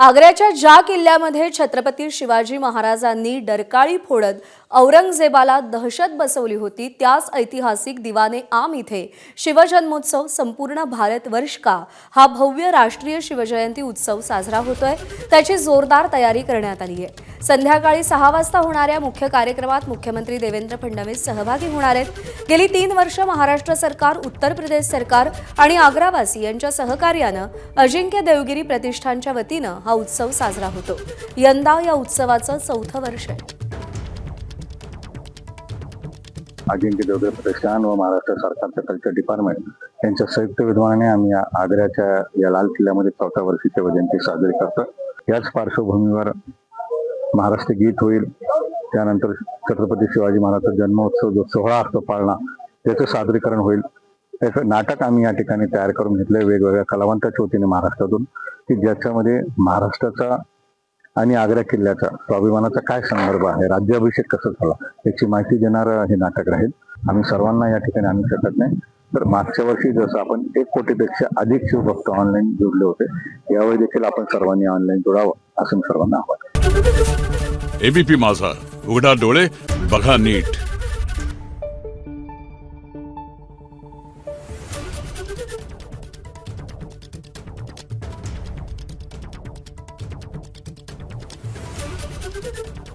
आग्र्याच्या ज्या किल्ल्यामध्ये छत्रपती शिवाजी महाराजांनी डरकाळी फोडत औरंगजेबाला दहशत बसवली होती, त्याच ऐतिहासिक दिवाने आम इथे शिवजन्मोत्सव संपूर्ण भारतवर्ष का हा भव्य राष्ट्रीय शिवजयंती उत्सव साजरा होतोय, त्याची जोरदार तयारी करण्यात आली आहे। संध्याकाळी 6 वाजता होणाऱ्या मुख्य कार्यक्रमात मुख्यमंत्री देवेंद्र फडणवीस सहभागी होणार आहेत। गेली 3 वर्ष महाराष्ट्र सरकार, उत्तर प्रदेश सरकार आणि आग्रावासी यांच्या सहकार्याने अजिंक्य देवगिरी प्रतिष्ठानच्या वतीने हा उत्सव साजरा होतो। यंदा या उत्सवाचं 4थं वर्ष आहे। अजिंक्य देवगिरी प्रतिष्ठान व महाराष्ट्र सरकारच्या कल्चर डिपार्टमेंट यांच्या संयुक्त विद्यमाने आम्ही आग्र्याच्या या लाल किल्ल्यामध्ये 4थ्या वर्षी शिवजयंती साजरी करतो। याच पार्श्वभूमीवर महाराष्ट्र गीत होईल, त्यानंतर छत्रपती शिवाजी महाराजांचा जन्मोत्सव जो 16 असतो पाळणा, त्याचं सादरीकरण होईल। त्याचं नाटक आम्ही या ठिकाणी तयार करून घेतलंय वेगवेगळ्या कलावंताच्या वतीने महाराष्ट्रातून, की ज्याच्यामध्ये महाराष्ट्राचा आणि आग्रा किल्ल्याचा स्वाभिमानाचा काय संदर्भ आहे, राज्याभिषेक कसं झाला याची माहिती देणारं हे नाटक राहील। आम्ही सर्वांना या ठिकाणी आणू शकत नाही, तर मागच्या वर्षी जसं आपण 1 कोटीपेक्षा अधिक शिवभक्त ऑनलाईन जोडले होते, यावेळी देखील आपण सर्वांनी ऑनलाईन जोडावं असं मी सर्वांना आवाहन। एबीपी माझा, उघडा डोळे बघा नीट। Thank you.